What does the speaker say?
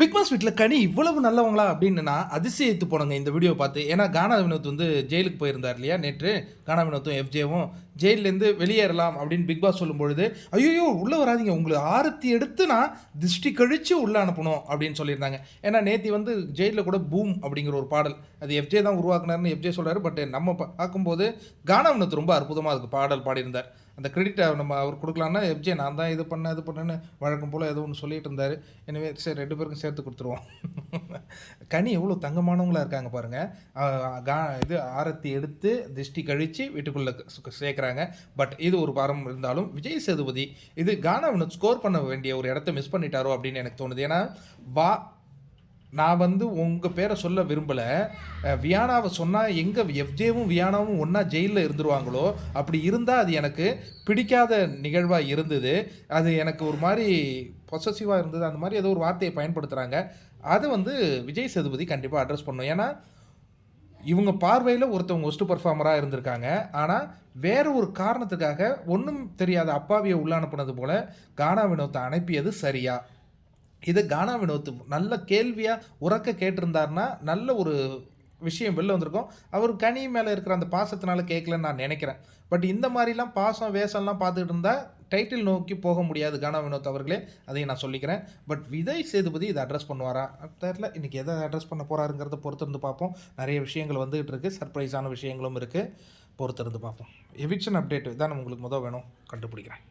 Big pass வீட்ல கனி இவ்வளவு நல்லவங்களா அப்படின்னு நான் அதிசயித்து போனேங்க இந்த வீடியோ பார்த்து. ஏன்னா கானா வினோத் வந்து ஜெயிலுக்கு போயிருந்தார் இல்லையா நேற்று. கானா வினோத்தும் எஃப்ஜேவும் ஜெயில்லேருந்து வெளியேறலாம் அப்படின்னு பிக் பாஸ் சொல்லும்பொழுது, ஐயோ உள்ள வராதீங்க உங்களை ஆரத்தி எடுத்து நான் திருஷ்டி கழிச்சு உள்ள அனுப்பணும் அப்படின்னு சொல்லியிருந்தாங்க. ஏன்னா நேத்தி வந்து ஜெயிலில் கூட பூம் அப்படிங்கிற ஒரு பாடல் அது எஃப்ஜே தான் உருவாக்குனாருன்னு எஃப்ஜே சொல்றாரு. பட் நம்ம பார்க்கும்போது கானா வினோத் ரொம்ப அற்புதமாக அதுக்கு பாடல் பாடியிருந்தார். அந்த கிரெடிட்டை நம்ம அவர் கொடுக்கலான்னா எஃப்ஜே நான் தான் இது பண்ணேன் அது பண்ணேன்னு வழக்கம் போல் ஏதோ ஒன்று சொல்லிட்டு இருந்தார். எனவே சரி 2 பேருக்கும் சேர்த்து கொடுத்துருவோம். கனி எவ்வளோ தங்கமானவங்களா இருக்காங்க பாருங்கள். இது ஆரத்தி எடுத்து திருஷ்டி கழித்து வீட்டுக்குள்ளே சேர்க்குறாங்க. பட் இது ஒரு பாரம் இருந்தாலும் விஜய் சேதுபதி இது கானா வினோத் ஸ்கோர் பண்ண வேண்டிய ஒரு இடத்த மிஸ் பண்ணிட்டாரோ அப்படின்னு எனக்கு தோணுது. ஏன்னா நான் வந்து உங்கள் பேரை சொல்ல விரும்பலை. வியானாவை சொன்னால் எங்கே எஃப்ஜேவும் வியானாவும் ஒன்றா ஜெயிலில் இருந்துருவாங்களோ அப்படி இருந்தால் அது எனக்கு பிடிக்காத நிகழ்வாக இருந்தது. அது எனக்கு ஒரு மாதிரி பொசசிவாக இருந்தது. அந்த மாதிரி ஏதோ ஒரு வார்த்தையை பயன்படுத்துகிறாங்க. அதை வந்து விஜய் சேதுபதி கண்டிப்பாக அட்ரஸ் பண்ணணும். ஏன்னா இவங்க பார்வையில் ஒருத்தவங்க ஒஸ்ட் பர்ஃபார்மராக இருந்திருக்காங்க. ஆனால் வேறு ஒரு காரணத்துக்காக ஒன்றும் தெரியாத அப்பாவியை உள்ள அனுப்புனது போல் கானா வினோத்தை அனுப்பியது சரியா? இது கானா வினோத் நல்ல கேள்வியாக உறக்க கேட்டிருந்தாருன்னா நல்ல ஒரு விஷயம் வெளில வந்திருக்கும். அவர் கனி மேலே இருக்கிற அந்த பாசத்தினால கேட்கலன்னு நான் நினைக்கிறேன். பட் இந்த மாதிரிலாம் பாசம் வேஷம்லாம் பார்த்துக்கிட்டு இருந்தால் டைட்டில் நோக்கி போக முடியாது கானா வினோத் அவர்களே. அதையும் நான் சொல்லிக்கிறேன். பட் விஜய் சேதுபதி இதை அட்ரஸ் பண்ணுவாரா தெரில. இன்றைக்கி எதை அட்ரஸ் பண்ண போகிறாருங்கிறத பொறுத்திருந்து பார்ப்போம். நிறைய விஷயங்கள் வந்துகிட்டு இருக்குது. சர்ப்ரைஸான விஷயங்களும் இருக்குது. பொறுத்திருந்து பார்ப்போம். எவிக்ஷன் அப்டேட் தான் உங்களுக்கு வேணும் கண்டுபிடிக்கிறேன்.